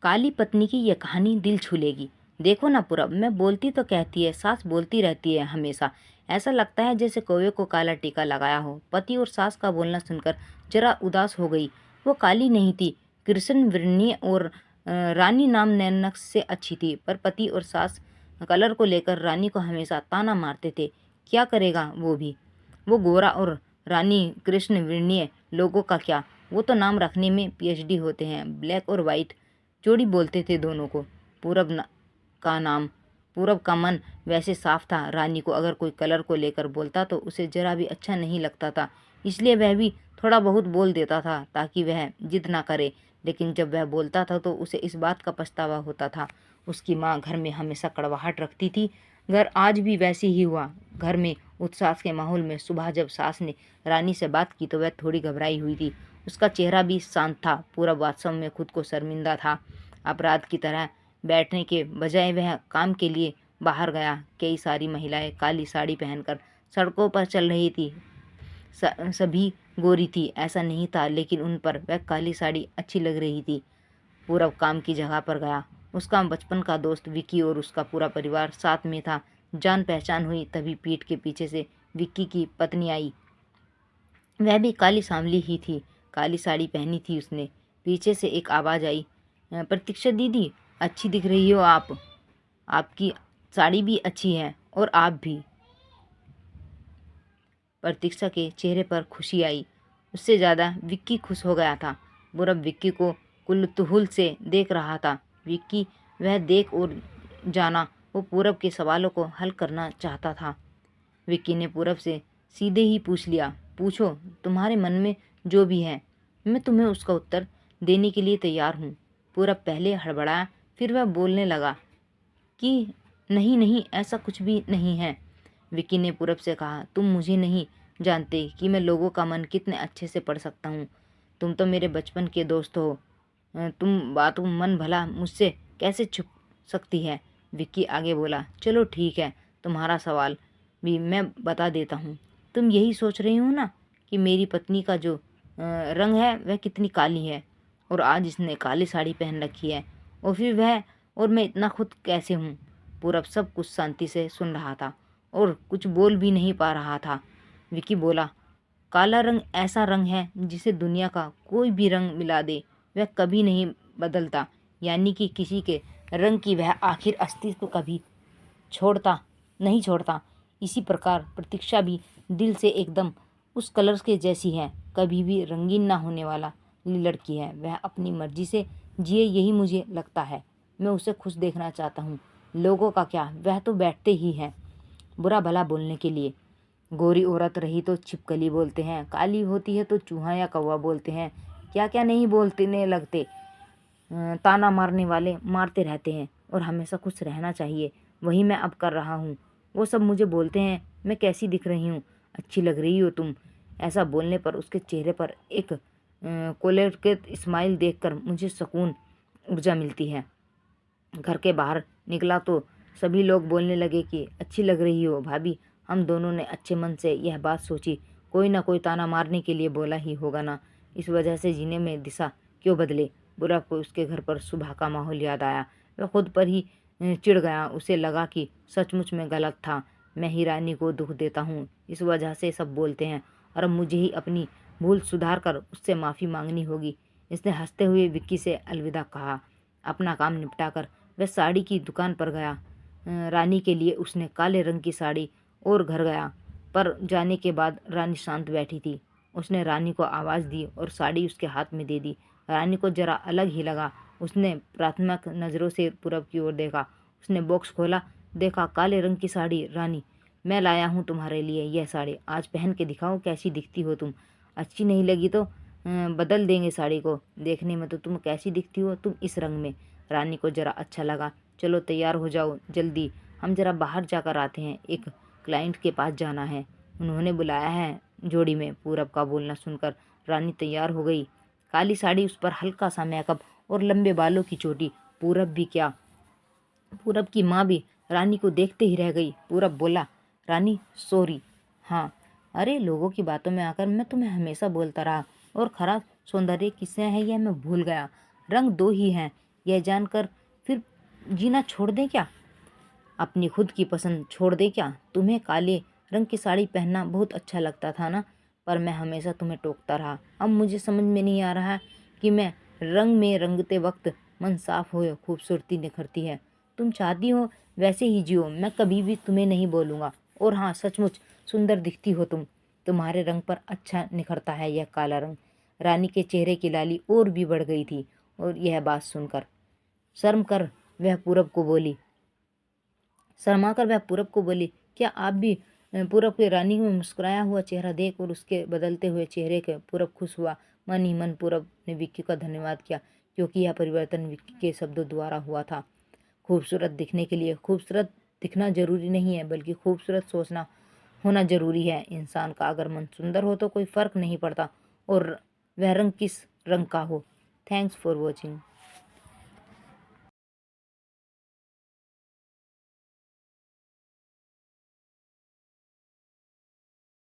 काली पत्नी की यह कहानी दिल छू लेगी। देखो ना पूरब, मैं बोलती तो कहती है, सास बोलती रहती है हमेशा। ऐसा लगता है जैसे कौवे को काला टीका लगाया हो। पति और सास का बोलना सुनकर जरा उदास हो गई। वो काली नहीं थी, कृष्ण वृण्य और रानी नाम नैनक से अच्छी थी, पर पति और सास कलर को लेकर रानी को हमेशा ताना मारते थे। क्या करेगा वो भी। वो गोरा और रानी कृष्ण वृण्य, लोगों का क्या, वो तो नाम रखने में पीएचडी होते हैं। ब्लैक और वाइट जोड़ी बोलते थे दोनों को। का नाम पूरब का मन वैसे साफ था। रानी को अगर कोई कलर को लेकर बोलता तो उसे जरा भी अच्छा नहीं लगता था, इसलिए वह भी थोड़ा बहुत बोल देता था ताकि वह जिद ना करे। लेकिन जब वह बोलता था तो उसे इस बात का पछतावा होता था। उसकी माँ घर में हमेशा कड़वाहट रखती थी। घर आज भी वैसे ही हुआ। घर में उत्साह के माहौल में सुबह जब सास ने रानी से बात की तो वह थोड़ी घबराई हुई थी। उसका चेहरा भी शांत था। पूरब वास्तव में खुद को शर्मिंदा था। अपराध की तरह बैठने के बजाय वह काम के लिए बाहर गया। कई सारी महिलाएं काली साड़ी पहनकर सड़कों पर चल रही थी। सभी गोरी थी ऐसा नहीं था, लेकिन उन पर वह काली साड़ी अच्छी लग रही थी। पूरब काम की जगह पर गया। उसका बचपन का दोस्त विक्की और उसका पूरा परिवार साथ में था। जान पहचान हुई तभी पीठ के पीछे से विक्की की पत्नी आई। वह भी काली सांवली ही थी, काली साड़ी पहनी थी उसने। पीछे से एक आवाज़ आई, प्रतीक्षा दीदी, अच्छी दिख रही हो आप। आपकी साड़ी भी अच्छी है और आप भी। प्रतीक्षा के चेहरे पर खुशी आई। उससे ज़्यादा विक्की खुश हो गया था। पूरब विक्की को कुतूहल से देख रहा था। विक्की वह देख और जाना वो पूरब के सवालों को हल करना चाहता था। विक्की ने पूरब से सीधे ही पूछ लिया, पूछो, तुम्हारे मन में जो भी है, मैं तुम्हें उसका उत्तर देने के लिए तैयार हूँ। पूरब पहले हड़बड़ाया, फिर वह बोलने लगा कि नहीं नहीं, ऐसा कुछ भी नहीं है। विक्की ने पूरब से कहा, तुम मुझे नहीं जानते कि मैं लोगों का मन कितने अच्छे से पढ़ सकता हूँ। तुम तो मेरे बचपन के दोस्त हो। तुम बातों मन भला मुझसे कैसे छुप सकती है। विक्की आगे बोला, चलो ठीक है, तुम्हारा सवाल भी मैं बता देता हूँ। तुम यही सोच रही हो ना कि मेरी पत्नी का जो रंग है वह कितनी काली है, और आज इसने काली साड़ी पहन रखी है, और फिर वह और मैं इतना खुद कैसे हूँ। पूरब सब कुछ शांति से सुन रहा था और कुछ बोल भी नहीं पा रहा था। विकी बोला, काला रंग ऐसा रंग है जिसे दुनिया का कोई भी रंग मिला दे वह कभी नहीं बदलता, यानी कि किसी के रंग की वह आखिर अस्तित्व कभी नहीं छोड़ता। इसी प्रकार प्रतीक्षा भी दिल से एकदम उस कलर के जैसी है, कभी भी रंगीन ना होने वाला लड़की है। वह अपनी मर्जी से जिए, यही मुझे लगता है। मैं उसे खुश देखना चाहता हूँ। लोगों का क्या, वह तो बैठते ही हैं बुरा भला बोलने के लिए। गोरी औरत रही तो छिपकली बोलते हैं, काली होती है तो चूहा या कौवा बोलते हैं, क्या क्या नहीं बोलने लगते। ताना मारने वाले मारते रहते हैं और हमेशा खुश रहना चाहिए। वही मैं अब कर रहा हूँ। वो सब मुझे बोलते हैं मैं कैसी दिख रही हूँ, अच्छी लग रही हो तुम। ऐसा बोलने पर उसके चेहरे पर एक कोलेरकेट स्माइल देखकर मुझे सुकून ऊर्जा मिलती है। घर के बाहर निकला तो सभी लोग बोलने लगे कि अच्छी लग रही हो भाभी। हम दोनों ने अच्छे मन से यह बात सोची, कोई ना कोई ताना मारने के लिए बोला ही होगा ना, इस वजह से जीने में दिशा क्यों बदले। बुरा को उसके घर पर सुबह का माहौल याद आया। वह खुद पर ही चिढ़ गया। उसे लगा कि सचमुच में गलत था। मैं ही रानी को दुख देता हूँ, इस वजह से सब बोलते हैं, और अब मुझे ही अपनी भूल सुधार कर उससे माफ़ी मांगनी होगी। इसने हंसते हुए विक्की से अलविदा कहा। अपना काम निपटाकर वह साड़ी की दुकान पर गया। रानी के लिए उसने काले रंग की साड़ी और घर गया, पर जाने के बाद रानी शांत बैठी थी। उसने रानी को आवाज़ दी और साड़ी उसके हाथ में दे दी। रानी को जरा अलग ही लगा। उसने प्राथमिक नज़रों से पूरब की ओर देखा। उसने बॉक्स खोला, देखा काले रंग की साड़ी। रानी, मैं लाया हूँ तुम्हारे लिए यह साड़ी, आज पहन के दिखाओ कैसी दिखती हो तुम। अच्छी नहीं लगी तो बदल देंगे साड़ी को। देखने में तो तुम कैसी दिखती हो तुम इस रंग में। रानी को जरा अच्छा लगा। चलो तैयार हो जाओ जल्दी, हम जरा बाहर जाकर आते हैं, एक क्लाइंट के पास जाना है, उन्होंने बुलाया है जोड़ी में। पूरब का बोलना सुनकर रानी तैयार हो गई। काली साड़ी, उस पर हल्का सा मेकअप और लंबे बालों की चोटी। पूरब भी क्या, पूरब की माँ भी रानी को देखते ही रह गई। पूरब बोला, रानी सॉरी। हाँ, अरे लोगों की बातों में आकर मैं तुम्हें हमेशा बोलता रहा, और खरा सौंदर्य किससे है यह मैं भूल गया। रंग दो ही हैं, यह जानकर फिर जीना छोड़ दें क्या? अपनी खुद की पसंद छोड़ दें क्या? तुम्हें काले रंग की साड़ी पहनना बहुत अच्छा लगता था ना, पर मैं हमेशा तुम्हें टोकता रहा। अब मुझे समझ में नहीं आ रहा कि मैं रंग में रंगते वक्त मन साफ हो खूबसूरती निखरती है। तुम चाहती हो वैसे ही जियो, मैं कभी भी तुम्हें नहीं बोलूँगा। और हाँ, सचमुच सुंदर दिखती हो तुम, तुम्हारे रंग पर अच्छा निखरता है यह काला रंग। रानी के चेहरे की लाली और भी बढ़ गई थी, और यह बात सुनकर शर्म कर वह पूरब को बोली शर्माकर वह पूरब को बोली, क्या आप भी? पूरब की रानी में मुस्कुराया हुआ चेहरा देख और उसके बदलते हुए चेहरे के पूरब खुश हुआ। मन ही मन पूरब ने विक्की का धन्यवाद किया, क्योंकि यह परिवर्तन विक्की के शब्दों द्वारा हुआ था। खूबसूरत दिखने के लिए खूबसूरत दिखना जरूरी नहीं है, बल्कि खूबसूरत सोचना होना जरूरी है। इंसान का अगर मन सुंदर हो तो कोई फर्क नहीं पड़ता और वह रंग किस रंग का हो। Thanks for watching.